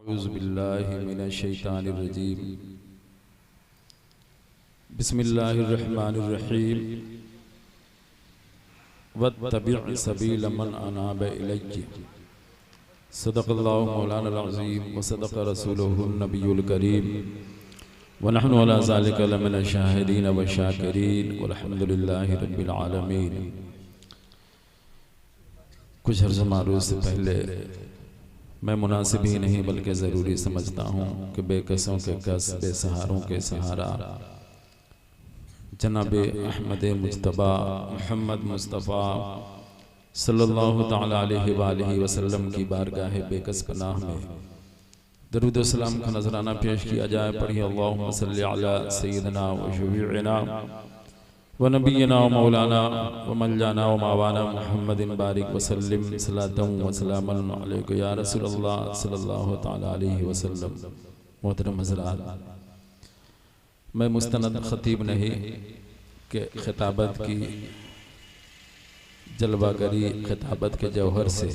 औज़ुबिल्लाहि मिनश्शैतानिर्रजीम बिस्मिल्लाहिर्रहमानिर्रहीम वत्तबि' सबील मन अनाब इलैहि सदक़ल्लाहु मौलाना अज़ीम व सदक़ रसूलुहुन नबियुल करीम व नहनु अला ज़ालिका लमिन शाहिदीन व शाकिरीन वल्हम्दुलिल्लाहि रब्बिल आलमीन। कुछ अर्ज़ मारूफ़ से पहले मैं मुनासिब ही नहीं बल्कि ज़रूरी समझता हूँ कि बेकसों के कस बेसहारों के सहारा जनाब अहमद मुज्तबा मोहम्मद मुस्तफ़ा सल्लल्लाहु तआला अलैहि वालिहि वसल्लम की बारगाह बेकस पनाह में दरूद व सलाम का नजराना पेश किया जाए। पढ़िए अल्लाहुम्मा सल्लि अला सय्यिदना व शफीइना व नबीना व मौलाना व मौलाना व मावाना मुहम्मदिन बारिक वसल्लिम सलातन व सलामन अलैका या रसूलल्लाह सल्लल्लाहु तआला अलैहि वसल्लम। मोहतरम हज़रात, मैं मुस्तनद खतीब नहीं कि खिताबत की जलवागरी खिताबत के जौहर से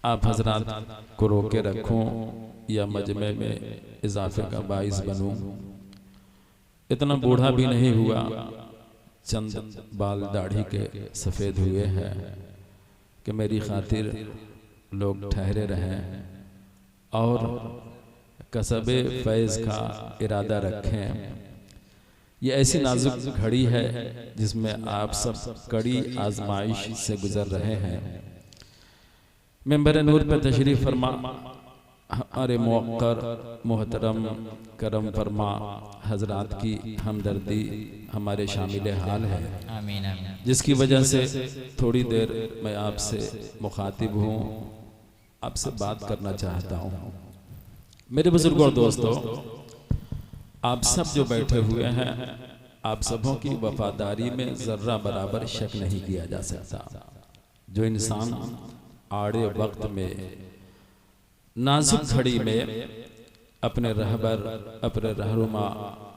आप हजरात को रोके रखूं या मजमे में इजाफे का बाइस बनूं। इतना बूढ़ा भी नहीं हुआ, चंद बाल दाढ़ी के सफ़ेद हुए हैं कि मेरी खातिर लोग ठहरे रहें और कसबे फैज़ का इरादा रखें। ये ऐसी नाजुक घड़ी है जिसमें आप सब कड़ी आजमाइश से गुजर रहे हैं। मेंबर नूर पर तशरीफ़ फरमा हमारे मुवक्कर मोहतरम करम फरमा हजरात की हमदर्दी हमारे शामिल हाल है, आमीन आमीन, जिसकी वजह से थोड़ी देर मैं आपसे मुखातिब हूँ, आपसे बात करना चाहता हूँ। मेरे बुजुर्गों और दोस्तों, आप सब जो बैठे हुए हैं, आप सबों की वफादारी में ज़र्रा बराबर शक नहीं किया जा सकता। जो इंसान आड़े वक्त में नाजुक घड़ी में अपने रहबर, अपने रहनुमा,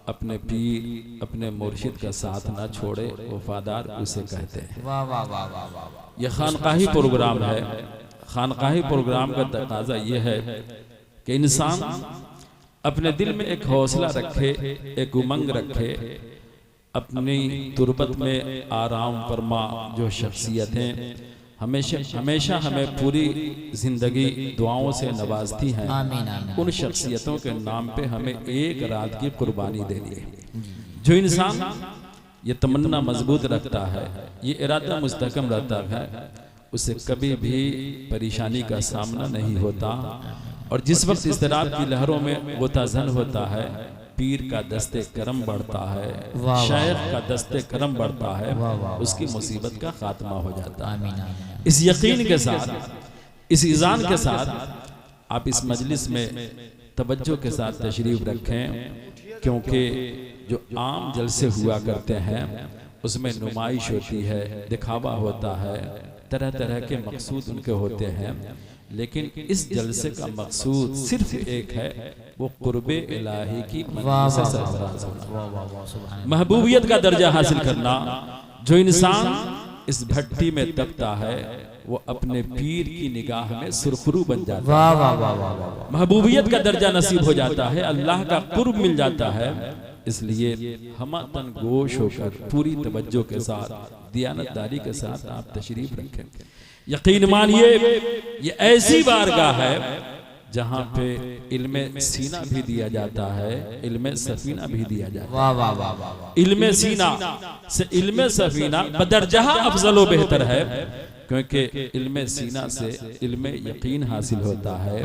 अपने पीर, अपने मुर्शिद का साथ ना छोड़े, वफादार उसे कहते हैं। वाह वाह वाह वाह वाह। यह खानकाही प्रोग्राम है। खानकाही प्रोग्राम का तकाजा यह है कि इंसान अपने दिल में एक हौसला रखे, एक उमंग रखे, अपनी तुरबत में आराम फरमा जो शख्सियतें हमेशा हमेशा हमें पूरी जिंदगी दुआओं से नवाजती हैं, आमीन आमीन, उन शख्सियतों के नाम पे हमें एक रात की कुर्बानी देनी है। जो इंसान ये तमन्ना मजबूत रखता है, ये इरादा मुस्तहकम रहता है, उसे कभी भी परेशानी का सामना नहीं होता। और जिस वक्त इज़्तिराब की लहरों में वो ताज़न होता है, पीर का दस्ते करम बढ़ता है, शायख का दस्ते करम बढ़ता है, उसकी मुसीबत का खात्मा हो जाता है। इस यकीन के साथ, इस ईज़ान के साथ आप इस मजलिस में तवज्जो के साथ तशरीफ रखें, क्योंकि जो आम जलसे हुआ करते हैं उसमें नुमाइश होती है, दिखावा होता है, तरह तरह के मकसूद उनके होते हैं। लेकिन इस जलसे का मकसूद सिर्फ एक है, वो कुर्बे इलाही की मंज़िल से सरफराज होना, महबूबियत का दर्जा हासिल करना। जो इंसान इस भट्टी में तपता है वो अपने पीर की निगाह में सुरखरू बन जाता है, महबूबियत का दर्जा नसीब हो जाता है, अल्लाह का कुर्ब मिल जाता है। इसलिए हम तन गोश होकर पूरी तवज्जो के साथ, दियानतदारी के साथ आप तशरीफ रखें। यकीन मानिए ये ऐसी बारगाह है जहाँ पे इल्मे सीना भी दिया जाता है, इल्मे सफीना भी दिया जाता है। वाह वाह वाह वाह। इल्मे सीना से इल्मे सफीना बदरजहा अफजल व बेहतर है, क्योंकि इल्मे सीना से इल्मे यकीन हासिल होता है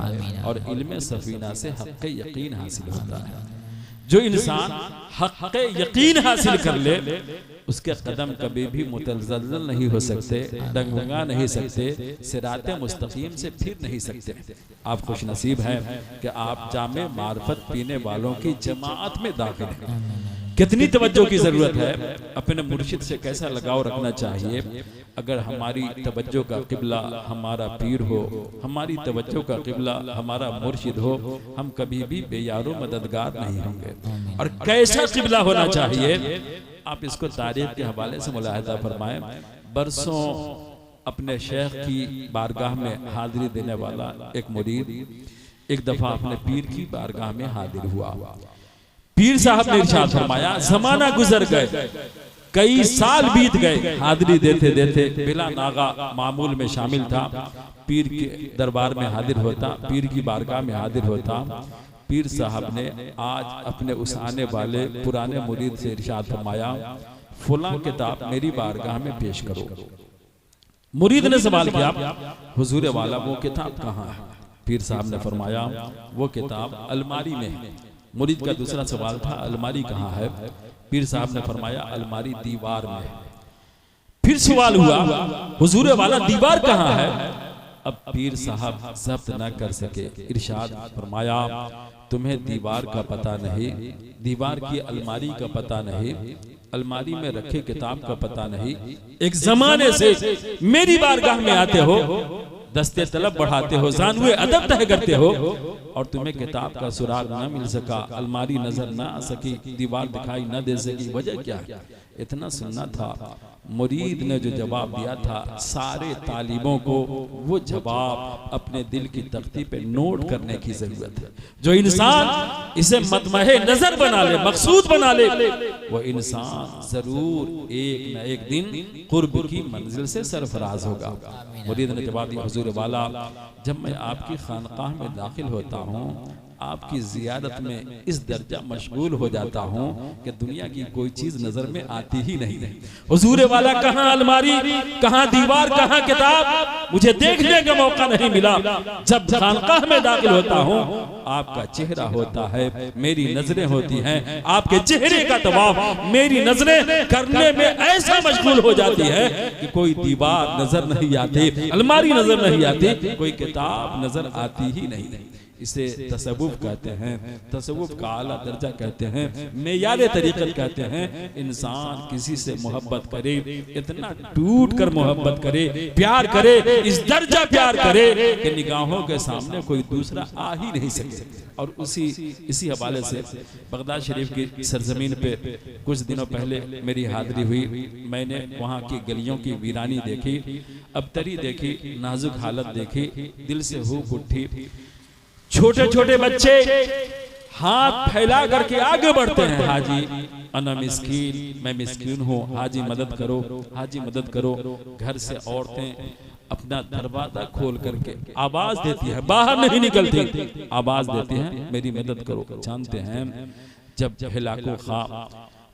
और इल्मे सफीना से हक़ यकीन हासिल होता है। जो इंसान हक़ यकीन हासिल कर ले, उसके कदम कभी भी मुतज़ल्ज़ल नहीं हो सकते, डगमगा नहीं सकते, सिराते मुस्तकीम से फिर नहीं सकते। आप खुश नसीब हैं कि आप जामे मार्फत पीने वालों की जमात में दाखिल हैं। कितनी तवज्जो की ज़रूरत है, अपने मुर्शिद से कैसा लगाव रखना चाहिए। अगर हमारी तवज्जो का किबला हमारा पीर हो, हमारी तवज्जो का किबला हमारा मुर्शिद हो, हम कभी भी बेयारो मददगार नहीं होंगे। और कैसा किबला होना चाहिए, आप इसको तारीख के हवाले से मुलाहिजा फरमाएं। बरसों अपने शेख की बारगाह में हाजिरी देने वाला एक मुरीद एक दफा अपने पीर की बारगाह में हाजिर हुआ। पीर साहब ने इरशाद फरमाया, जमाना गुजर गए, कई साल बीत गए, हाजिरी देते देते बिला नागा मामूल में शामिल था, पीर के दरबार में हाजिर होता, पीर की बारगाह में हाजिर होता। पीर साहब ने आज अपने उस आने वाले पुराने मुरीद से इरशाद फरमाया, फुला किताब मेरी बारगाह में पेश करो। मुरीद ने सवाल किया, हुजूर वाला वो किताब कहाँ है? पीर साहब ने फरमाया, वो किताब अलमारी में है। मुरीद का दूसरा सवाल था, अलमारी कहाँ है? पीर साहब ने फरमाया, अलमारी दीवार में है। फिर सवाल हुआ, हुजूर वाला दीवार कहाँ है? अब पीर साहब जब्त न कर सके, इरशाद फरमाया, तुम्हें दीवार का पता नहीं, दीवार की अलमारी का पता नहीं, अलमारी में रखे किताब का पता नहीं। एक जमाने से मेरी बारगाह में आते हो, दस्ते तलब बढ़ाते हो, जानुए अदब तय करते हो, और तुम्हें किताब का सुराग न मिल सका, अलमारी नजर न आ सकी, दीवार दिखाई न दे सकी, वजह क्या है? इतना सुनना था। मुरीद ने जो जवाब दिया था, सारे तालिबों को वो जवाब अपने दिल की तख्ती पे नोट करने की जरूरत है। जो इंसान इसे मतमहे नजर बना ले, मकसूद बना ले, वो इंसान जरूर एक न एक दिन कुर्ब की मंजिल से सरफराज होगा। मुरीद ने जवाब दिया, हुजूर वाला, जब मैं आपकी खानकाह में दाखिल होता हूँ, आपकी जियारत में इस दर्जा मशगूल हो जाता हूँ कि दुनिया की कोई चीज नजर में आती ही नहीं। हुजूर वाला कहाँ अलमारी, कहाँ दीवार, कहाँ किताब, मुझे देखने का मौका नहीं मिला। जब खानकाह में दाखिल होता हूँ, आपका चेहरा होता है, मेरी नजरें होती हैं, आपके चेहरे का तवाफ मेरी नजरें करने में ऐसा मशगूल हो जाती है कि कोई दीवार नजर नहीं आती, अलमारी नजर नहीं आती, कोई किताब नजर आती ही नहीं। इसे तसव्वुफ कहते हैं, तसव्वुफ का आला दर्जा कहते हैं, मेयारे तरीक़त कहते हैं। इंसान किसी से मोहब्बत करे, इतना टूट कर मोहब्बत करे, प्यार करे, इस दर्जा प्यार करे कि निगाहों के सामने कोई दूसरा आ ही नहीं सके। और इसी हवाले से बगदाद शरीफ की सरजमीन पे कुछ दिनों पहले मेरी हाजिरी हुई। मैंने वहाँ की गलियों की वीरानी देखी, अबतरी देखी, नाजुक हालत देखी, दिल से हूफ उठी। छोटे छोटे बच्चे हाथ फैला करके आगे बढ़ते हैं, हाजी अना मिस्कीन, मैं मिस्कीन हूँ, हाजी मदद करो, हाजी मदद करो। घर से औरतें अपना दरवाजा खोल करके आवाज देती है, बाहर नहीं निकलती, आवाज देती हैं, मेरी मदद करो। जानते हैं, जब हिलाको खा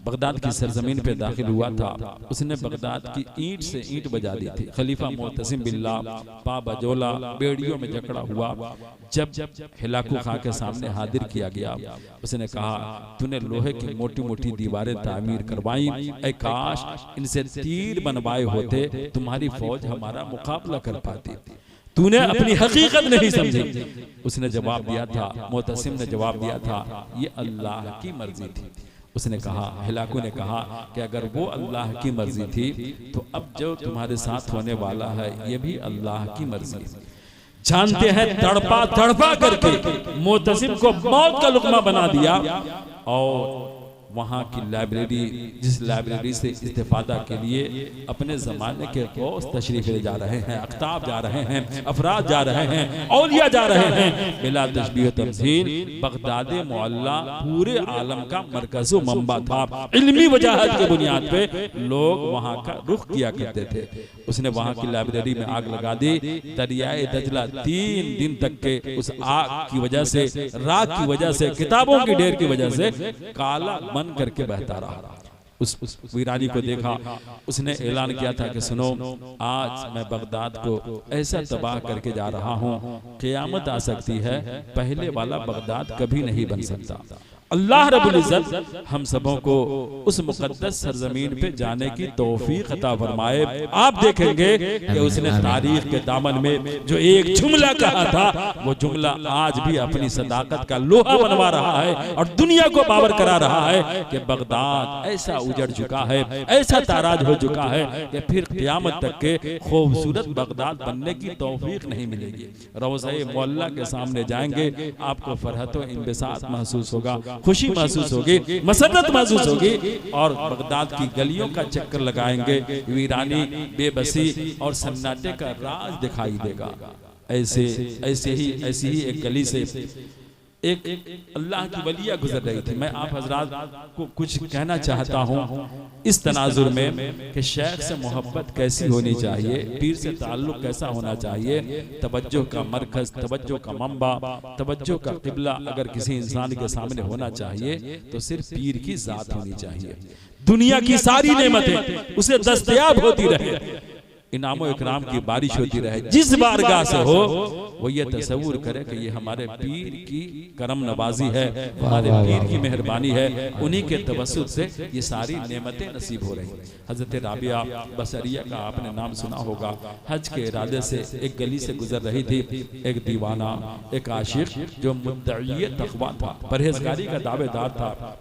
बगदाद की सरजमीन पे दाखिल हुआ था, उसने बगदाद की ईंट से ईंट बजा दी थी। खलीफा मोतसिम बिल्लाह पा बजोला बेड़ियों में जकड़ा हुआ। जब हिलाकू खां के सामने हाजिर किया गया, उसने कहा, तूने लोहे की मोटी मोटी दीवारें तामीर करवाई, ऐ काश इनसे तीर बनवाए होते, तुम्हारी फौज हमारा मुकाबला कर पाती। तूने अपनी हकीकत नहीं समझी। उसने जवाब दिया था, मोतसिम ने जवाब दिया था, ये अल्लाह की मर्जी थी। उसने कहा, हिलाकू ने कहा कि अगर वो अल्लाह की मर्जी थी तो अब जो तुम्हारे साथ होने वाला है ये भी अल्लाह की मर्जी। जानते हैं, तड़पा तड़पा करके मोतसिम को मौत का लुकमा बना दिया। और वहाँ की लाइब्रेरी, जिस लाइब्रेरी से इस्तेफादा के लिए अपने ज़माने के गौस तशरीफ ले जा रहे हैं, अख्ताब जा रहे हैं, अफराद जा रहे हैं, औलिया जा रहे हैं, बिला तशबीह तमसील बगदाद मुअल्ला पूरे आलम का मरकज़ व मंबा था। इल्मी वजाहत के बुनियाद पे लोग वहाँ का रुख किया करते थे। उसने वहाँ की लाइब्रेरी में आग लगा दी। दरियाए दजला 3 दिन तक के उस आग की वजह से, राख की वजह से, किताबों की ढेर की वजह से काला मन करके बहता रहा। उस वीरानी को देखा, उसने ऐलान किया था कि सुनो, आज मैं बगदाद को ऐसा तबाह करके जा रहा हूँ, क़यामत आ सकती है, पहले वाला बगदाद कभी नहीं बन सकता। अल्लाह रब्बुल इज्जत हम सबों को उस मुकद्दस सरजमीन पे जाने की तौफीक अता फरमाए। आप देखेंगे कि उसने तारीख के दामन में जो एक जुमला कहा था, वो जुमला आज भी अपनी सदाकत का लोहा बनवा रहा है और दुनिया को बावर करा रहा है कि बगदाद ऐसा उजड़ चुका है, ऐसा ताराज हो चुका है कि फिर क़यामत तक के खूबसूरत बगदाद बनने की तौफीक नहीं मिलेगी। रोज़े मुअल्ला के सामने जाएंगे, आपको फरहत व इंबिसात महसूस होगा, खुशी महसूस होगी, मसरत महसूस होगी। और बगदाद की गलियों का चक्कर लगाएंगे, वीरानी, बेबसी और सन्नाटे का राज दिखाई देगा। ऐसी ही एक गली से एक अल्लाह की वलिया गुजर रही थी। मैं आप हजरात को कुछ कहना चाहता हूँ इस तनाजुर में कि शेख से मोहब्बत कैसी होनी चाहिए, पीर से ताल्लुक कैसा होना चाहिए, तवज्जो का मरकज, तवज्जो का मंबा, तवज्जो का किबला अगर किसी इंसान के सामने होना चाहिए तो सिर्फ पीर की जात होनी चाहिए। दुनिया की सारी नेमतें उसे दस्तयाब होती रहे, इनामो इकराम की बारिश होती रहे, जिस बारगाह से हो वो ये तसव्वुर करे कि ये हमारे पीर की करम नवाजी है, हमारे पीर की मेहरबानी है, उन्हीं के तवस्सुत से ये सारी नेमतें नसीब हो रही। हजरत राबिया बसरिया का आपने नाम सुना होगा। हज के इरादे से एक गली से गुजर रही थी, एक दीवाना, एक आशिक जो मुद्दई तक़वा था, परहेजगारी का दावेदार था,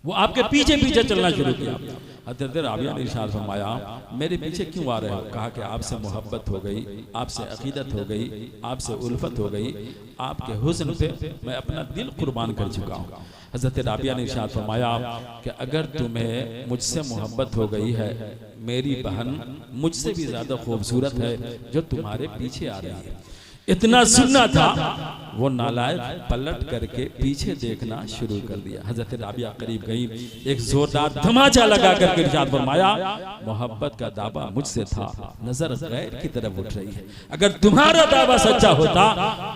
वो आपके पीछे पीछे चलना शुरू किया। हज़रत राबिया ने इरशाद फरमाया, मेरे पीछे क्यों आ रहे हो? कहा कि आपसे मोहब्बत हो गई, आपसे अकीदत हो गई, आपसे उल्फत हो गई, आपके हुस्न पे मैं अपना दिल कुर्बान कर चुका हूँ। हज़रत राबिया ने इरशाद फरमाया कि अगर तुम्हें मुझसे मोहब्बत हो गई है, मेरी बहन मुझसे भी ज़्यादा खूबसूरत है जो तुम्हारे पीछे आ रही है। इतना सुनना था, वो नालायक पलट करके पीछे देखना शुरू कर दिया। हजरत राबिया करीब गई, एक जोरदार धमाचा लगा करके इरशाद फरमाया, मोहब्बत का दावा मुझसे था, नजर गैर की तरफ उठ रही है। अगर तुम्हारा दावा सच्चा होता,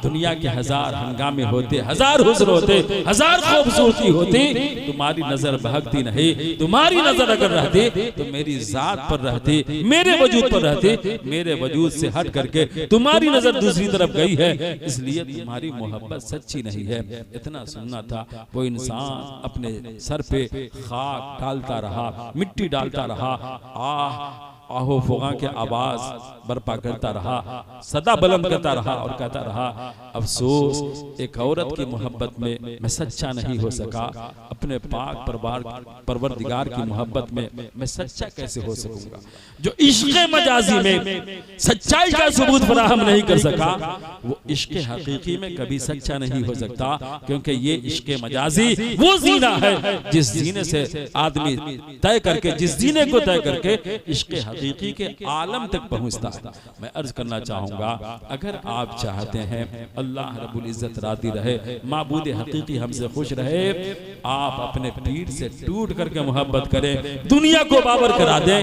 दुनिया के हजार हंगामे होते, हजार हुस्न होते, हजार खूबसूरती होती, तुम्हारी नजर बहकती नहीं। तुम्हारी नजर अगर रहती तो मेरी जात पर रहती, मेरे वजूद पर रहती। मेरे वजूद से हट करके तुम्हारी नजर दूसरी तरफ गई है, इसलिए तुम्हारी मोहब्बत सच्ची नहीं है। इतना सुनना था, वो इंसान अपने सर पे खाक डालता रहा, मिट्टी डालता रहा, आहो फुगा के आवाज बर्पा करता रहा, सदा बुलंद करता रहा और कहता रहा, अफसोस एक औरत की मोहब्बत में मैं सच्चा नहीं हो सका, अपने पाक परवरदिगार की मोहब्बत में मैं सच्चा कैसे हो सकूंगा। जो इश्क़ मजाजी में सच्चाई का सबूत फराहम नहीं कर सका, वो इश्क़ हकीकी में कभी सच्चा नहीं हो सकता, क्योंकि ये इश्क़ मजाजी वो जीना है जिस जीने से आदमी तय करके, जिस जीने को तय करके इश्क़ हकीकी के आलम तक पहुंचता है। मैं अर्ज करना चाहूंगा, अगर आप चाहते हैं अल्लाह रब्बुल इज्जत राजी रहे, माबूद हकीकी हमसे खुश रहे, आप अपने पीर से टूट करके मोहब्बत करें, दुनिया को बाबर करा दें।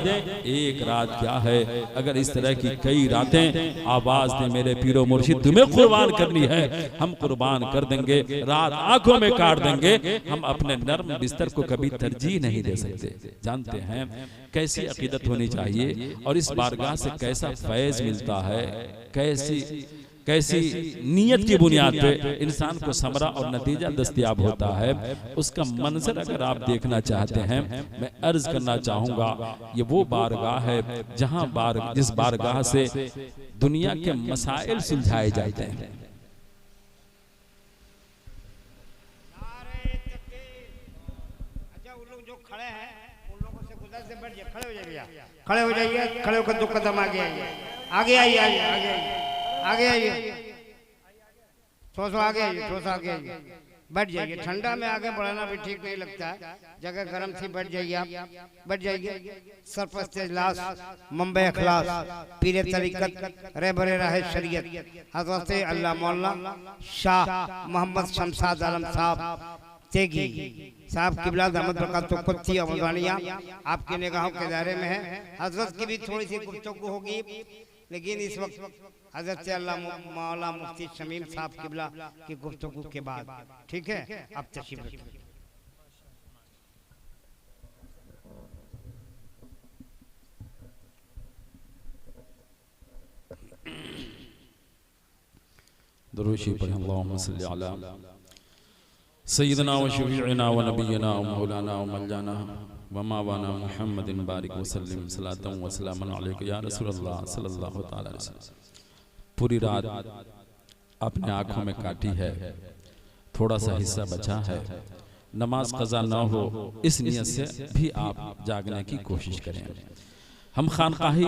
एक रात क्या है, अगर इस तरह की कई रातें आवाज दे, मेरे पीरो मुर्शिद तुम्हें कुर्बान करनी है, हम कुर्बान कर देंगे, रात आंखों में काट देंगे। हम अपने नर्म बिस्तर को कभी तरजीह नहीं दे सकते। जानते हैं कैसी अकीदत होनी चाहिए और इस बारगाह से कैसा फैज मिलता है, कैसी नीयत की बुनियाद पे इंसान को समरा और नतीजा दस्तयाब होता है। उसका मंजर अगर आप देखना चाहते हैं, मैं अर्ज करना चाहूंगा, ये वो बारगाह है जहां जिस बारगाह से दुनिया के मसाइल सुलझाए जाते हैं। खड़े हो जाइए, खड़े होकर 2 कदम आगे आइए, आगे आइए, आगे आइए, आगे आइए, थोड़ा सा आगे आइए, थोड़ा सा आगे आइए, बैठ जाइए। ठंडा में आगे बढ़ाना भी ठीक नहीं लगता है, जगह गर्म थी, बैठ जाइए आप, बैठ जाइए। सरपस्त इजलास मुंबई अखलास पीर तरीकत रहबरे राह शरीयत हज़रत अल्लाह मौलाना शाह मोहम्मद शमशाद आलम साहब तेगी साहब किबला दामद बरकातुहू कुत्ती अवधानिया आपकी निगाहों के दायरे में है। हजरत की भी थोड़ी सी गुफ्तगू होगी, लेकिन इस वक्त हजरत अल्लाह मौला मुफ्ती शमीम साहब किबला की गुफ्तगू के बाद, ठीक है, आप तशरीफ रखिए। दुरूशी पढ़ें, अल्लाहुम्मा सल्ली अला सय्यिदना व शफीअना व नबियना व मौलाना व मौलाना व मावाना मुहम्मदिन बारिक व सल्लिम सलातन व सलामन अलैका या रसूलल्लाह सल्लल्लाहु तआला अलैहि वसल्लम। पूरी रात अपने आँखों में काटी है, थोड़ा सा हिस्सा बचा है, नमाज कज़ा ना हो इस नियत से भी आप जागने की कोशिश करें। हम खानकाही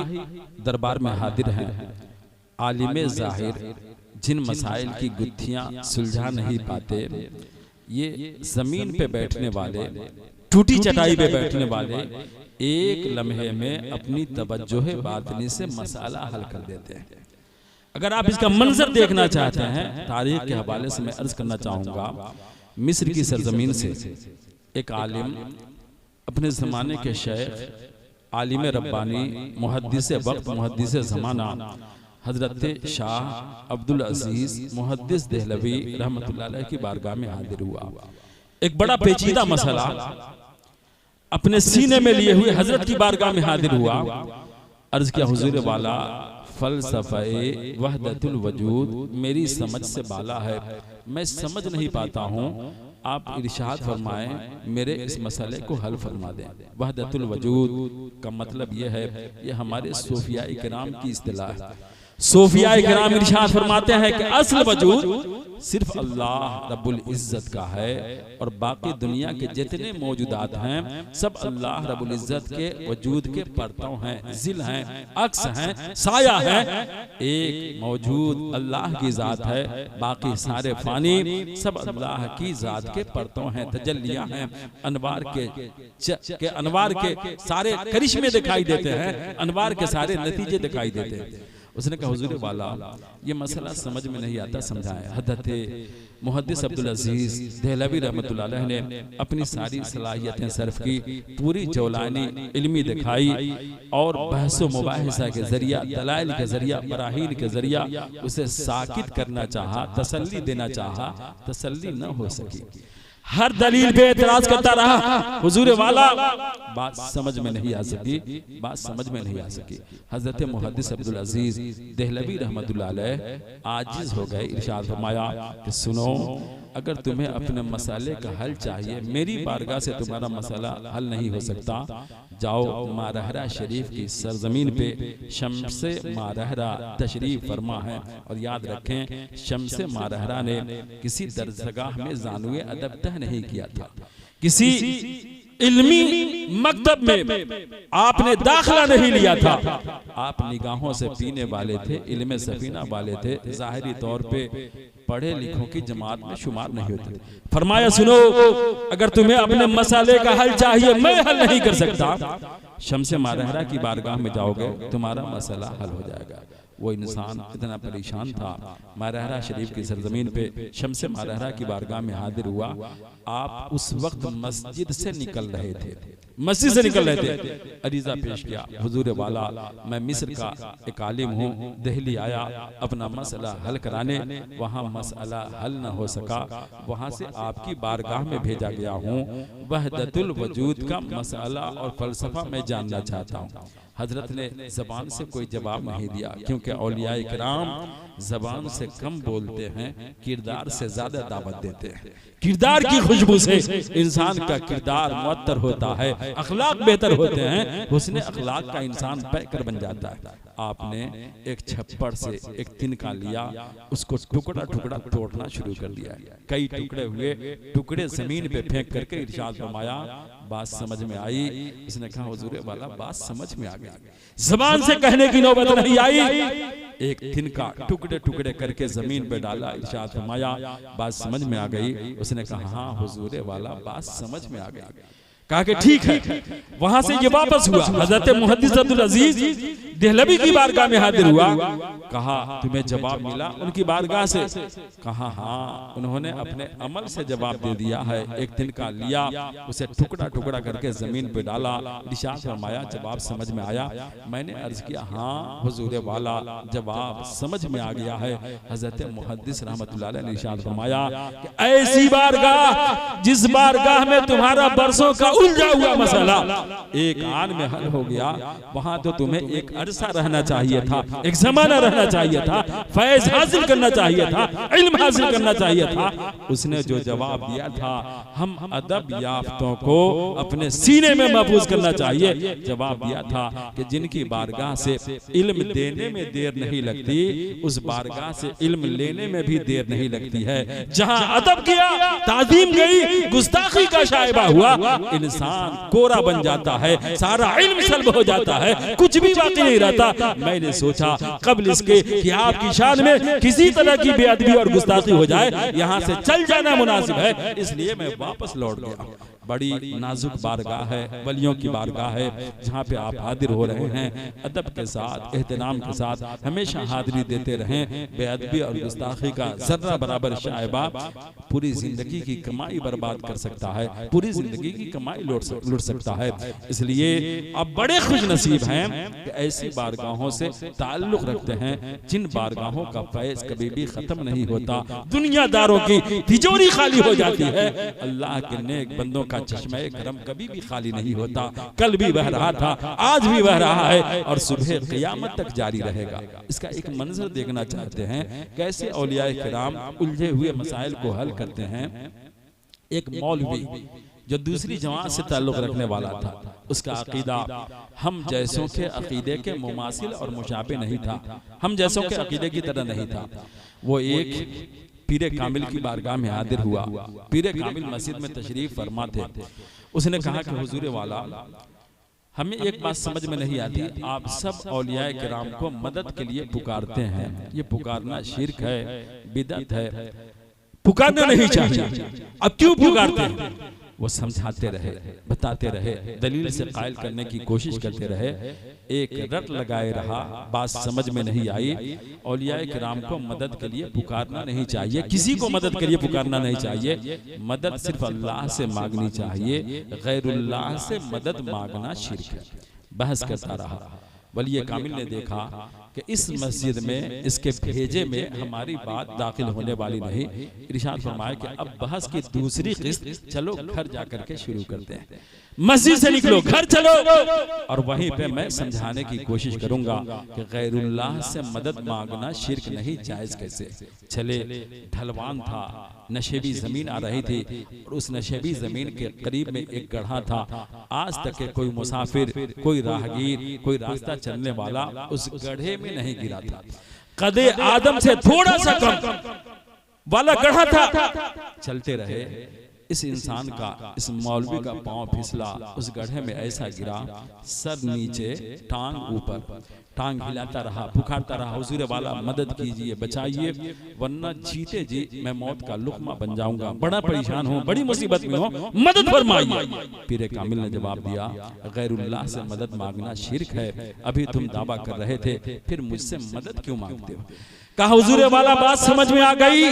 दरबार में हाजिर हैं, आलिम ज़ाहिर जिन मसाइल की गुत्थियां सुलझा नहीं पाते, ये जमीन पे बैठने वाले, टूटी चटाई पे बैठने वाले एक लम्हे में अपनी तवज्जो बातनी से मसाला हल कर देते हैं। अगर आप इसका मंजर देखना चाहते हैं तारीख के हवाले से मैं अर्ज करना चाहूँगा, मिस्र की सरजमीन से एक आलिम अपने ज़माने के शेख आलिम रब्बानी मुहद्दिस वक्त मुहद्दिस ज़माना हजरत शाह अब्दुल अजीज मुहद्दिस देहलवी रहमतुल्लाह अलैह की बारगाह में हाजिर हुआ। एक बड़ा पेचीदा मसला अपने सीने में लिए हुए हजरत की बारगाह में हाजिर हुआ। अर्ज किया हुजूर वाला फलसफे वहदतुल वजूद मेरी समझ से बाला है, मैं समझ नहीं पाता हूँ, आप इरशाद फरमाएं मेरे इस मसले को हल फरमा दें। वहदतुल वजूद का मतलब यह है, ये हमारे सूफिया इकराम की इस्तिलाह है। सूफिया इकराम इरशाद फरमाते हैं कि असल वजूद सिर्फ अल्लाह रब्बुल इज्जत का है और बाकी दुनिया के जितने मौजूदात हैं सब अल्लाह रब्बुल इज्जत के वजूद के परतों हैं, जिल हैं, अक्स हैं, साया है। एक मौजूद अल्लाह की जात है, बाकी सारे फानी सब अल्लाह की जात के परतों हैं, तजल्लियां हैं। अनवार के सारे करिश्मे दिखाई देते हैं, अनवार के सारे नतीजे दिखाई देते हैं। उसने कहा हुजूर वाला ये मसला समझ में नहीं आता, समझाएं। हज़रत मुहद्दिस अब्दुल अजीज देहलवी रहमतुल्लाह अलैह ने अपनी सारी सलाहियतें सर्फ की, पूरी जौलानी इल्मी दिखाई और बहसो मुबाहिसा के जरिया, दलाइल के जरिया, बराहीन के जरिया उसे साकित करना चाहा, तसल्ली देना चाहा, तसल्ली न हो सकी। हर दलील पे एतराज करता रहा। हुजूर वाला बात समझ में नहीं आ सकी, बात समझ में नहीं आ सकी। हजरत मुहद्दिस अब्दुल अजीज देहलवी रहमतुल्लाह अलैह आजिज हो गए। इरशाद फरमाया कि सुनो, अगर तुम्हें अपने मसाले का हल चाहिए, मेरी बारगाह से तुम्हारा मसला हल नहीं हो सकता, जाओ मारहरा शरीफ की सरजमीन पे शम्से मारहरा तशरीफ फरमा है। और याद रखें शम्से मारहरा ने किसी दरसगाह में ज़ानुए अदब तह नहीं किया था, किसी इल्मी मकतब में आपने दाखिला नहीं लिया था, आप निगाहों से पीने वाले थे, इल्मे सफीना वाले थे, ज़ाहिरी तौर पे पढ़े लिखों की जमात में शुमार नहीं होते। फरमाया सुनो, अगर तुम्हें अपने मसाले का हल चाहिए, मैं हल नहीं कर सकता, शम्से मारहरा की बारगाह में जाओगे तुम्हारा मसला हल हो जाएगा। वो इंसान इतना परेशान था, मारहरा शरीफ की सरजमीन पे शम्से मारहरा की बारगाह में हाजिर हुआ। आप उस वक्त मस्जिद से निकल रहे थे, मस्जिद से निकल रहे थे। अरीजा पेश किया, हुजूर वाला मैं मिस्र का एक आलिम हूँ, दिल्ली आया अपना मसला हल कराने, वहाँ मसला हल न हो सका, वहाँ से आपकी बारगाह में भेजा गया हूँ। वहदतुल वजूद का मसला और फलसफा मैं जानना चाहता हूँ। हजरत ने जबान से कोई जवाब नहीं दिया, क्योंकि औलिया इकराम जबान से कम बोलते हैं, किरदार से ज्यादा दावत देते हैं। किरदार की खुशबू से इंसान का किरदार मुअत्तर होता है, अखलाक बेहतर होते हैं, हुस्न अखलाक का इंसान पैकर बन जाता है। आपने एक छप्पड़ से एक तिनका लिया, उसको टुकड़ा टुकड़ा तोड़ना शुरू कर दिया, कई टुकड़े हुए, टुकड़े जमीन पे फेंक करके इरशाद फरमाया बात समझ में आई। उसने कहा हुजूर वाला बात समझ में आ गई, जबान से कहने की नौबत नहीं आई। एक तिनका टुकड़े टुकड़े करके जमीन पे डाला, इरशाद फरमाया बात समझ में आ गई। उसने कहा हाँ हुजूर वाला बात समझ में आ गई। कहा कि ठीक है। वहां से ये वापस हुआ, हजरत मुहद्दिस अब्दुल अजीज देहलवी की बारगाह में हाजिर हुआ। कहा तुम्हें जवाब मिला उनकी बारगाह से? कहा हाँ, उन्होंने अपने अमल से जवाब दे दिया है। एक दिन का लिया, उसे टुकड़ा टुकड़ा करके जमीन पे डाला, इरशाद फरमाया जवाब समझ में आया? मैंने अर्ज किया हाँ हुजूर वाला जवाब समझ में आ गया है। हजरत मुहद्दिस रहमतुल्लाह अलैह ने इरशाद फरमाया कि ऐसी बारगाह जिस बारगाह में तुम्हारा बरसों का उलझा हुआ मसला एक आन में हल हो गया, वहां तो तुम्हें एक अरसा रहना चाहिए था, एक जमाना रहना चाहिए था, फैज हासिल करना चाहिए था, इल्म हासिल करना चाहिए था। उसने जो जवाब दिया था, हम अदब याफ्तों को अपने सीने में महफूज करना चाहिए। जवाब दिया था कि जिनकी बारगाह से इल्म देने में देर नहीं लगती, उस बारगाह से इल्म लेने में भी देर नहीं लगती है। जहां अदब किया, ताजीम गई, गुस्ताखी का शायबा हुआ, इंसान कोरा बन जाता है, सारा इल्म सल्ब हो जाता है, कुछ भी बाकी नहीं रहता। मैंने सोचा कबल इसके कि आपकी शान में किसी तरह की बेअदबी और गुस्ताखी हो जाए, यहाँ से चल जाना मुनासिब है, इसलिए मैं वापस लौट गया। बड़ी नाजुक बारगाह है, वलियों की बारगाह है, जहाँ पे आप हाजिर हो रहे हैं। अदब के साथ, एहतराम के साथ हमेशा हाजिरी देते रहें। बेअदबी और गुस्ताखी का जर्रा बराबर शायबा पूरी जिंदगी की कमाई बर्बाद कर सकता है, पूरी जिंदगी की कमाई लुट सकता है। इसलिए आप बड़े खुश नसीब हैं कि ऐसी बारगाहों से ताल्लुक रखते हैं जिन बारगाहों का फैज कभी भी खत्म नहीं होता। दुनियादारों की तिजोरी खाली हो जाती है, अल्लाह के नेक बंदों का चश्मे करम कभी भी खाली नहीं होता। कल भी बह रहा था, आज भी बह रहा है और सुबह क़यामत तक जारी रहेगा। इसका एक मंजर देखना चाहते हैं, कैसे औलिया किराम उलझे हुए मसाइल को हल करते हैं। एक मौलवी जो दूसरी जमात से ताल्लुक रखने वाला था, उसका अकीदा हम जैसों के अकीदे के मुमासिल और मुशाबे नहीं था, हम जैसों के अकीदे की तरह नहीं था। वो एक पीरे कामिल की बारगाह में हाजिर हुआ। पीरे कामिल मस्जिद में तशरीफ फरमा थे। उसने कहा कि हुजूर वाला, हमें एक बात समझ में नहीं आती, आप सब औलिया किराम को मदद के लिए पुकारते हैं, ये पुकारना शिर्क है, बिदअत है, पुकारना नहीं चाहिए, अब क्यों पुकारते हैं? वो समझाते रहे, बताते रहे, दलील से कायल करने की कोशिश करते रहे। एक रट लगाए रहा, बात समझ में नहीं आई। औलिया किराम को मदद के लिए पुकारना नहीं चाहिए, किसी को मदद के लिए पुकारना नहीं चाहिए, मदद सिर्फ अल्लाह से मांगनी चाहिए, गैरुल्लाह से मदद मांगना शिर्क है। बहस करता रहा। वली कामिल ने देखा कि इस मस्जिद में, इसके भेजे में हमारी बात दाखिल होने वाली नहीं। इरशाद फरमाया कि अब बहस की दूसरी किस्त, चलो घर जाकर के शुरू करते हैं। मस्जिद से निकलो, घर चलो, और वहीं पे मैं समझाने की कोशिश करूंगा कि गैरुल्लाह से मदद मांगना शिर्क नहीं, जायज कैसे। चले, ढलवान था, नशेबी जमीन आ रही थी, और उस नशेबी जमीन के करीब में एक गड्ढा था। आज तक के कोई मुसाफिर, कोई राहगीर, कोई रास्ता चलने वाला उस गड्ढे में नहीं गिरा था। कदे आदम से थोड़ा सा कम वाला गड्ढा था। चलते रहे, इस इंसान का, इस मौलवी का पांव फिसला, उस गड्ढे में ऐसा गिरा, सर नीचे, टांग ऊपर, टांग हिलाता रहा, पुकारता रहा, हुजूर वाला मदद कीजिए, बचाइए, वरना जीते जी मैं मौत का लुकमा बन जाऊंगा, बड़ा परेशान हूँ, बड़ी मुसीबत में हूँ, मदद फरमाइए। पीरे कामिल ने जवाब दिया, गैरुल्लाह से मदद मांगना शिर्क है। अभी तुम दावा कर रहे थे, फिर मुझसे मदद क्यों मांगते हो? कहा हुजूर वाला बात समझ में आ गई,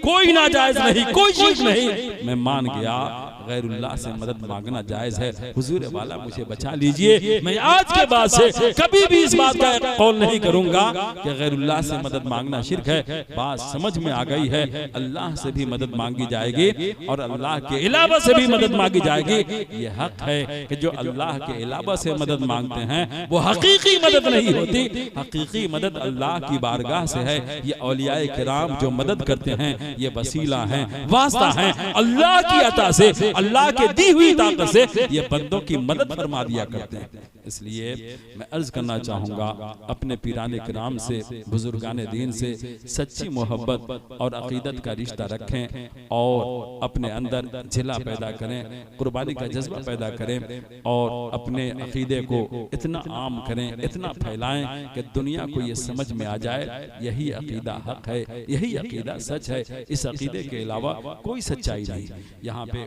कोई नाजायज नहीं, कोई शिर्क नहीं, मैं मान गया, गैरुल्लाह से मदद मांगना जायज है। हुजूर वाला मुझे बचा लीजिए, मैं आज के बाद से कभी भी इस बात का कौल नहीं करूंगा कि गैरुल्लाह से मदद मांगना शिर्क है। बात समझ में आ गई है, अल्लाह से भी मदद मांगी जाएगी और अल्लाह के अलावा से भी मदद मांगी जाएगी। ये हक है कि जो अल्लाह के अलावा से मदद मांगते हैं वो हकीकी मदद नहीं होती, हकीकी मदद अल्लाह की बारगाह से है। ये औलियाए किराम जो मदद करते हैं, ये वसीला है, वास्ता है, अल्लाह की अता से, अल्लाह के दी हुई ताकत से ये बंदों की मदद फरमा दिया करते हैं। इसलिए मैं अर्ज करना चाहूंगा, अपने पीराने किराम से, बुजुर्गाने दीन से सच्ची मोहब्बत और अकीदत का रिश्ता रखें और अपने अंदर जिला पैदा करें, कुर्बानी का जज्बा पैदा करें और अपने अकीदे को इतना आम करें, इतना फैलाएं कि दुनिया को ये समझ में आ जाए, यही अकीदा हक है, यही अकीदा सच है, इस अकीदे के अलावा कोई सच्चाई नहीं। यहाँ पे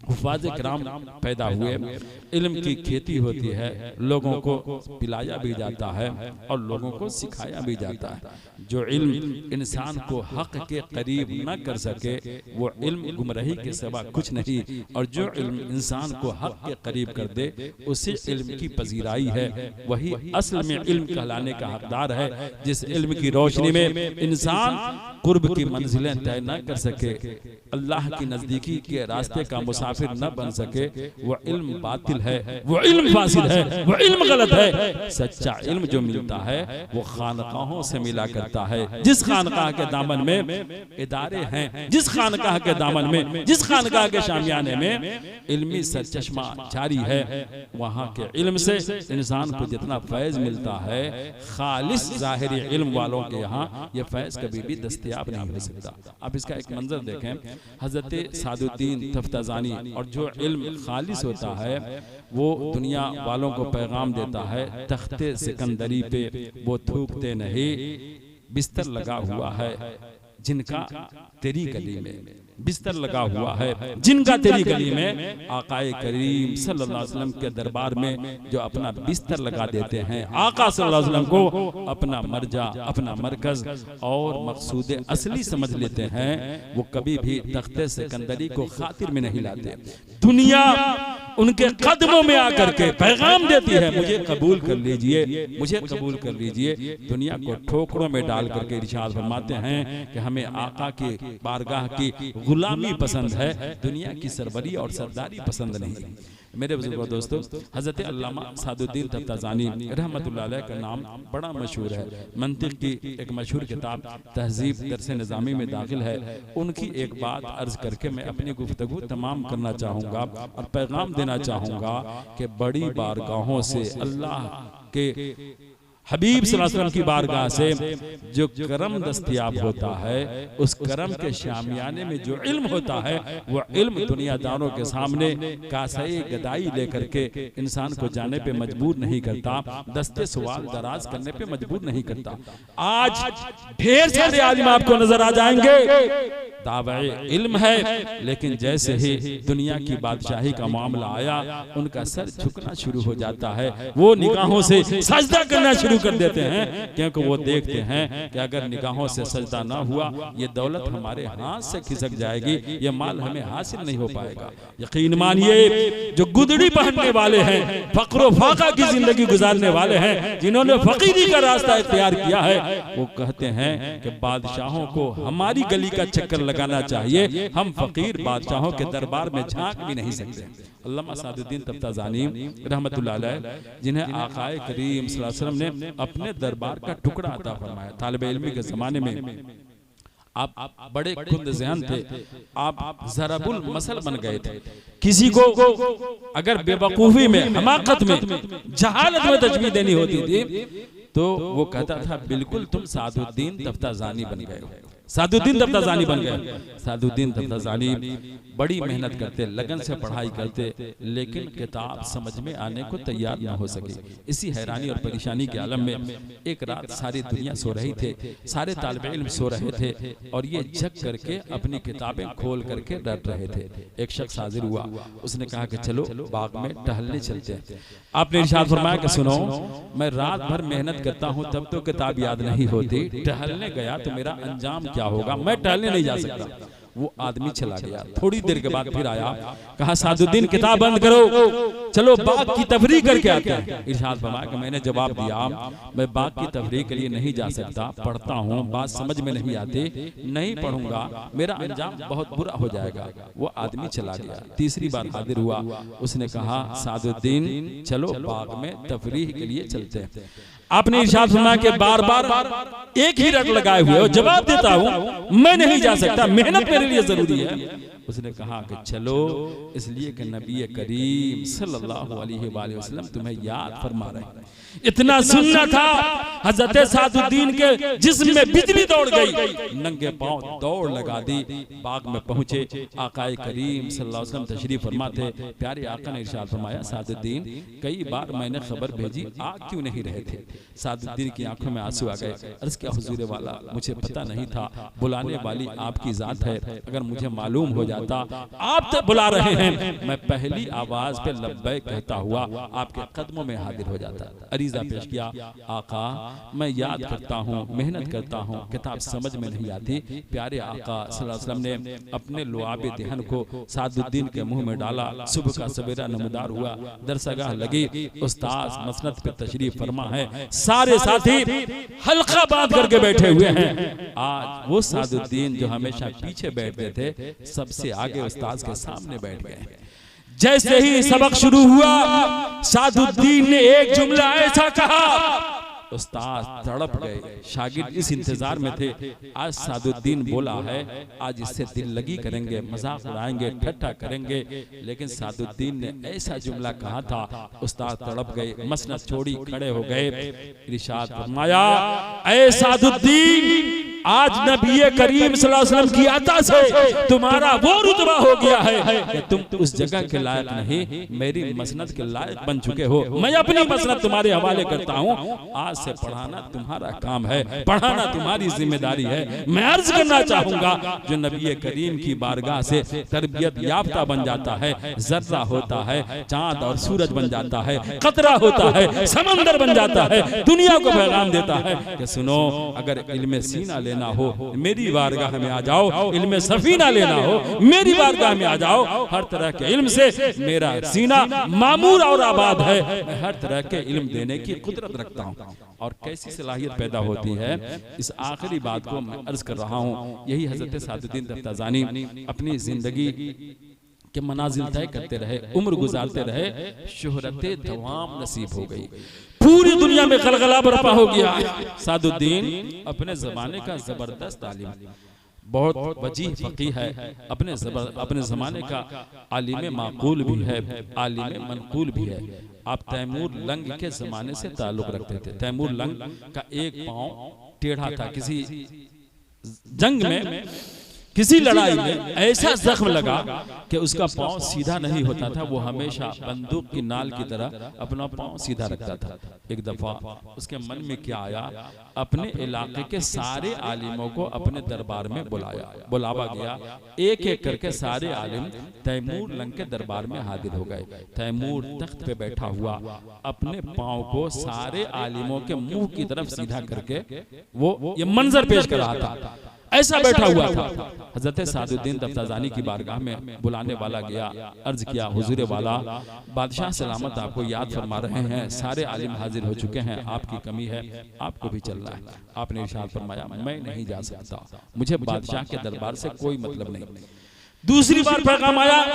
हुफ़ाज़ किराम पैदा हुए, इल्म की खेती होती है, लोगों को पिलाया भी जाता है और लोगों को सिखाया भी जाता है। जो इल्म इंसान को हक के करीब न कर सके वो इल्म गुमराही के सिवा कुछ नहीं, और जो इल्म इंसान को हक के करीब कर दे उसी इल्म की पजीराई है, वही असल में इल्म कहलाने का हकदार है। जिस इल्म की रोशनी में इंसान कुर्ब की मंजिलें तय न कर सके, अल्लाह की नजदीकी के रास्ते का मुसाफिर न बन सके, वो इल्म बातिल है, वो इल्म फासिद है, वो इल्म गलत है। सच्चा इल्म जो मिलता है वो खानकाहों से मिला करता है। जिस खानकाह के दामन में इदारे हैं, जिस खानकाह के दामन में, जिस खानकाह के शामियाने में इल्मी सरचश्मा जारी है, वहाँ के इल्म से इंसान को जितना फैज मिलता है, खालिस ज़ाहिरी इल्म वालों के यहाँ ये फैज कभी भी दस्तयाब नहीं हो सकता। आप इसका एक मंजर देखें, हजरत सादुद्दीन तफ्ताज़ानी, और जो इल्म खालिस होता है वो दुनिया वालों को पैगाम देता है, तख्ते सिकंदरी पे वो थूकते नहीं, बिस्तर लगा हुआ है जिनका तेरी गली में, बिस्तर लगा हुआ है, जिनका तेरी गली में आकाए करीम सल्लल्लाहु अलैहि वसल्लम के दरबार में जो अपना बिस्तर लगा देते हैं, आका सल्लल्लाहु अलैहि वसल्लम को अपना मर्जा, अपना मरकज और मकसूद असली समझ लेते हैं, वो कभी भी तख्ते सिकंदरी को खातिर में नहीं लाते। दुनिया उनके कदमों में आकर के पैगाम देती है, मुझे कबूल कर लीजिए, मुझे कबूल कर लीजिए। दुनिया को ठोकरों में डाल करके इरशाद फरमाते हैं कि हमें आका की बारगाह की गुलामी पसंद है, दुनिया की सरवरी और सरदारी पसंद नहीं। मेरे बुजुर्गों दोस्तों, हजरत अल्लामा सादुद्दीन तफ्ताज़ानी रहमतुल्लाह अलैह का नाम बड़ा मशहूर है। मंतिक की एक मशहूर किताब तहजीब दरस निज़ामी में दाखिल है। उनकी एक बात अर्ज करके मैं अपनी गुफ्तगू तमाम करना चाहूँगा और पैगाम देना चाहूँगा कि बड़ी बारगाहों से अल्लाह के हबीब सल्लल्लाहु अलैहि वसल्लम की बारगाह से जो करम दस्तयाब होता है, उस करम के शामियाने में जो इल्म होता है, वो इल्म दुनियादारों के सामने कासाई गदाई लेकर के इंसान को जाने पे मजबूर नहीं करता, दस्ते सवाल दराज करने पे मजबूर नहीं करता। आज ढेर सारे आलिम आपको नजर आ जाएंगे, दावे इल्म है, लेकिन जैसे ही दुनिया की बादशाही का मामला आया, उनका सर झुकना शुरू हो जाता है, वो निगाहों से सजदा करना शुरू कर देते हैं, क्योंकि वो देखते हैं कि अगर निगाहों से सजदा ना हुआ, ये दौलत हमारे हाथ से खिसक जाएगी, ये माल हमें हासिल नहीं हो पाएगा। यकीन मानिए, जो गुदड़ी पहनने वाले हैं, फक्र फाका की जिंदगी गुजारने वाले हैं, जिन्होंने फकीरी का रास्ता इख्तियार किया है, वो कहते हैं कि बादशाहों को हमारी गली का चक्कर लगाना चाहिए, हम फकीर बादशाहों के दरबार में झांक भी नहीं सकते। अल्लामा सादुद्दीन तफ्ताज़ानी रहमतुल्लाह अलैह, जिन्हें आकाए करीम सल्लल्लाहु अलैहि वसल्लम ने अपने दरबार का टुकड़ा अता फरमाया। तालिबे इल्मी के जमाने में आप बड़े खुंद ज़हन थे, आप ज़रबुल मसल बन गए थे। किसी को अगर बेवकूफ़ी में, हमाकत में, जहालत में तजवीज़ देनी होती थी, तो वो कहता था बिल्कुल तुम सादुद्दीन तफ्ताज़ानी बन गए हो, सादुद्दीन तफ्ताज़ानी बन गए। सादुद्दीन तफ्ताज़ानी बड़ी मेहनत करते, लगन से पढ़ाई करते, लेकिन किताब समझ में आने को तैयार न हो सकी। इसी हैरानी और परेशानी के आलम में एक रात सारी दुनिया सो रही थे, सारे तालिबे इल्म सो रहे थे, और ये जग करके अपनी किताबें खोल करके डर रहे थे। एक शख्स हाजिर हुआ, उसने कहा कि चलो बाग में टहलने चलते हैं। आपने इरशाद फरमाया कि सुनो, मैं रात भर मेहनत करता हूँ तब तो किताब याद नहीं होती, टहलने गया तो मेरा अंजाम क्या होगा, मैं टहलने नहीं जा सकता। वो आदमी चला गया, थोड़ी देर के बाद फिर आया, कहा सादुद्दीन किताब बंद करो, चलो बाग की तफरीह करके आते हैं। इरशाद फरमाया कि मैंने जवाब दिया, मैं बाग की तफरीह के लिए नहीं जा सकता, पढ़ता हूँ, बात समझ में नहीं आती, नहीं पढ़ूंगा, मेरा अंजाम बहुत बुरा हो जाएगा। वो आदमी चला गया। तीसरी बार हाजिर हुआ, उसने कहा सादुद्दीन चलो बाग में तफरीह के लिए चलते हैं। आपने इरशाद फरमाया कि बार बार एक ही रट लगाए हुए हो, जवाब देता हूं मैं नहीं जा सकता, मेहनत मेरे लिए जरूरी है। उसने कहा कि चलो, इसलिए कि नबी करीम सल्लल्लाहु अलैहि वसल्लम तुम्हें याद फरमा रहे हैं। इतना सुनना था, हजरत सादुद्दीन के जिस्म में बिजली दौड़ गई, नंगे पांव दौड़ लगा दी, बाग में पहुंचे। आकाए करीम सल्लल्लाहु अलैहि वसल्लम तशरीफ फरमा थे। प्यारे आका ने इरशाद फरमाया सादुद्दीन, कई बार मैंने खबर भेजी, आ क्यों नहीं रहे थे? सादुद्दीन की आंखों में आंसू आ गए। अर्ज किया हुजूर वाला, मुझे पता नहीं था, बुलाने वाली आपकी जात है, अगर मुझे मालूम हो जाता आप तो बुला रहे हैं, मैं पहली आवाज पे लब्बैक कहता हुआ आपके कदमों में हाजिर हो जाता। अरीजा पेश किया, आका मैं याद करता हूँ, मेहनत करता हूँ, किताब समझ में नहीं आती। प्यारे आका सल्लल्लाहु अलैहि वसल्लम ने अपने लुआबे दहन को सादुद्दीन के मुंह में डाला। सुबह का सवेरा नमदार हुआ, दरसगाह लगी, उस्ताद मसनद पे तशरीफ फरमा है, सारे साथी हल्का बांध करके बैठे हुए हैं। आज वो सादुद्दीन जो हमेशा पीछे बैठते थे, सबसे आगे उस्ताद के सामने बैठ गए। जैसे ही सबक शुरू हुआ, सादुद्दीन ने एक जुमला ऐसा कहा, उस्ताद तड़प गए। शागिर्द इस इंतजार में थे, आज सादुद्दीन बोला है, आज इससे दिल लगी करेंगे, मजाक उड़ाएंगे, ठट्ठा करेंगे, लेकिन सादुद्दीन ने ऐसा जुमला कहा था, उस्ताद तड़प गए, मसनद छोड़ी खड़े हो गए। इरशाद फरमाया, ऐ सादुद्दीन आज नबी करीम सल्लल्लाहु अलैहि वसल्लम की अता से तुम्हारा वो रुतबा हो गया है कि तुम उस जगह के लायक नहीं, मेरी मसनद के लायक बन चुके हो। मैं अपनी मसनद तुम्हारे हवाले करता हूँ। आज से पढ़ाना तुम्हारा काम है, पढ़ाना तुम्हारी जिम्मेदारी है। मैं अर्ज करना चाहूंगा, जो नबी करीम की बारगाह से तरबियत याफ्ता बन जाता है, जर्रा होता है, चांद और सूरज बन जाता है, कतरा होता है, समंदर बन जाता है, दुनिया को पैगाम देता है कि सुनो, अगर इल्मे सीना लेना हो मेरी बारगाह में आ जाओ, इल्मे सफीना लेना हो मेरी बारगाह में आ जाओ। हर तरह के इल्म से मेरा सीना मामूर और आबाद है। मैं हर तरह के इल्म देने की कुदरत रखता हूँ। और कैसी सलाहियत पैदा होती है, इस आखिरी बात को मैं अर्ज कर रहा हूँ। यही हजरत सादुद्दीन तफ्ताज़ानी अपनी जिंदगी के मनाजिल तय करते रहे, उम्र गुजारते रहे, शोहरते दवाम नसीब हो गई, पूरी दुनिया में गलगला बरपा हो गया। सादुद्दीन अपने जमाने का जबरदस्त आलिम, बहुत वजीह फकीह है, अपने जमाने का आलिम माकूल भी है, आलिम मनकूल भी है। आप तैमूर लंग के जमाने से ताल्लुक रखते थे। तैमूर लंग का एक पांव टेढ़ा था। किसी जंग में, किसी लड़ाई में ऐसा जख्म लगा कि उसका पांव सीधा नहीं होता था। वो हमेशा बंदूक की नाल की तरह अपना पांव सीधा रखता था। एक दफा उसके मन में क्या आया, अपने इलाके के सारे आलिमों को अपने दरबार में बुलावा गया। एक एक करके सारे आलिम तैमूर लंग के दरबार में हाजिर हो गए। तैमूर तख्त पे बैठा हुआ अपने पांव को सारे आलिमों के मुंह की तरफ सीधा करके वो ये मंजर पेश कर रहा था। ऐसा बैठा हुआ था। हजरत सादुद्दीन तफ्ताज़ानी की बारगाह में बुलाने वाला गया, अर्ज किया, हुजूर वाला, बादशाह सलामत आपको याद फरमा रहे हैं, सारे आलिम हाजिर हो चुके हैं, आपकी कमी है, आपको भी चलना है। आपने इरशाद फरमाया, मैं नहीं जा सकता, मुझे बादशाह के दरबार से कोई मतलब नहीं। दूसरी बार पैगाम आया,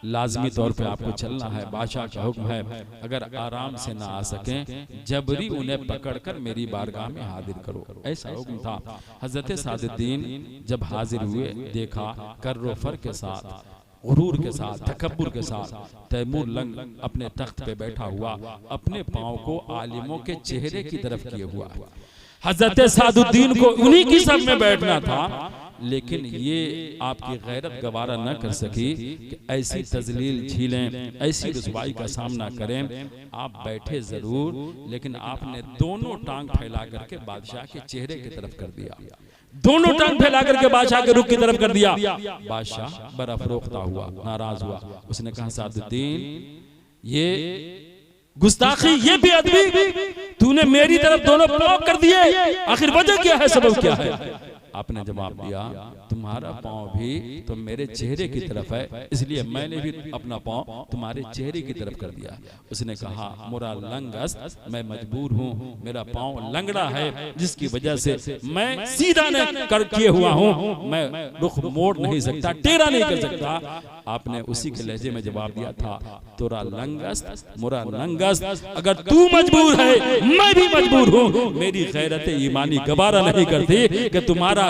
लाजमी तौर पे आपको चलना है, बादशाह का हुक्म है, अगर आराम से ना आ सकें जबरी उन्हें पकड़कर मेरी बारगाह में हाजिर करो। ऐसा हुक्म था। हजरत सादुद्दीन जब हाजिर हुए, देखा कर्रो फर के साथ, गुरूर के साथ, तकब्बुर के साथ तैमूर लंग अपने तख्त पे बैठा हुआ, अपने पांव को आलिमों के चेहरे की तरफ किए हुआ। हजरत सादुद्दीन को उन्हीं की सब में बैठना था, लेकिन ये आपकी गैरत गवारा न कर सकी कि ऐसी तजलील झीलें, ऐसी रुसवाई का सामना करें। आप बैठे जरूर, लेकिन आपने दोनों टांग फैला करके बादशाह के चेहरे की तरफ कर दिया, दोनों टांग फैला करके बादशाह के रुख की तरफ कर दिया। बादशाह बड़ा फरोख्ता हुआ, नाराज हुआ। उसने कहा, सादुद्दीन ये गुस्ताखी, ये बेअदबी, तूने मेरी तरफ दोनों पांव कर दिए, आखिर वजह क्या है, सबब क्या है? आपने जवाब दिया, तुम्हारा पांव भी तो मेरे चेहरे की तरफ है, इसलिए मैंने भी अपना पांव तुम्हारे चेहरे की तरफ कर दिया। उसने कहा, मोरा लंगस्त, मैं मजबूर हूँ, मेरा पांव लंगड़ा है, जिसकी वजह से मैं सीधा नहीं कर किए हुआ हूँ, मैं रुख मोड़ नहीं सकता, टेढ़ा नहीं कर सकता। आपने उसी के लहजे में जवाब दिया था, तोरा लंगस्त मोरा लंगस्त, अगर तू मजबूर है मैं भी मजबूर हूँ। मेरी गैरत ईमानी गवारा नहीं करती कि तुम्हारा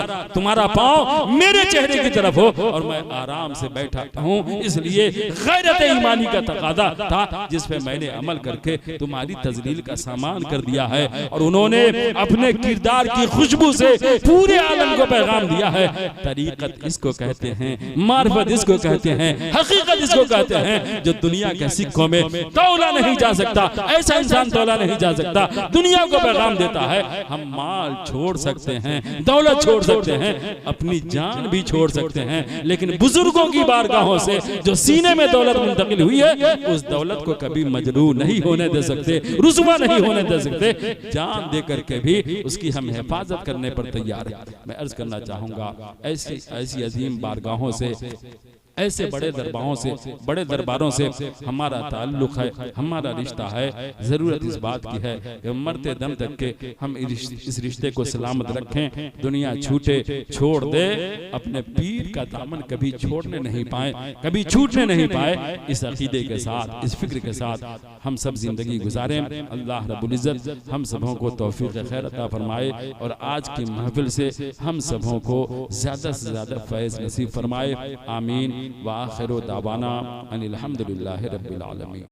पांव मेरे चेहरे की तरफ हो और मैं आराम से बैठा हूँ, इसलिए गैरत ईमानी का तकादा था, जिस पे मैंने अमल करके तुम्हारी तजलील का सामान कर दिया है। और उन्होंने अपने किरदार की खुशबू से पूरे आलम को पैगाम दिया है। तरीकत इसको कहते हैं, मार्फत इसको कहते हैं, हकीकत इसको कहते हैं, जो दुनिया के सिक्कों में तौला नहीं जा सकता। ऐसा इंसान तौला नहीं जा सकता, दुनिया को पैगाम देता है। हम माल छोड़ सकते हैं, दौलत छोड़ सकते हैं, अपनी जान भी छोड़ सकते हैं, लेकिन बुजुर्गों की बारगाहों से जो सीने में दौलत मुंतकिल हुई है, उस दौलत को कभी मजरू नहीं होने दे सकते, रुसवा नहीं होने दे सकते। जान दे करके भी उसकी हम हिफाजत करने पर तैयार है। मैं अर्ज करना चाहूंगा, ऐसी अजीम बारगाहों से, ऐसे बड़े दरबारों से हमारा ताल्लुक है, हमारा रिश्ता है। जरूरत इस बात की है कि मरते दम तक के हम इस रिश्ते को सलामत रखें। दुनिया छोड़ दे, अपने पीर का दामन कभी छोड़ने नहीं पाए, कभी छूटने नहीं पाए। इस अकीदे के साथ, इस फिक्र के साथ हम सब जिंदगी गुजारें। अल्लाह रब्बुल इज्जत हम सबों को तौफीक खैर अता फरमाए और आज की महफिल से हम सबों को ज्यादा से ज्यादा फैज़ नसीब फरमाए। आमीन। व आखिरु दावाना अनिल हम्दुलिल्लाहि रब्बिल आलमीन।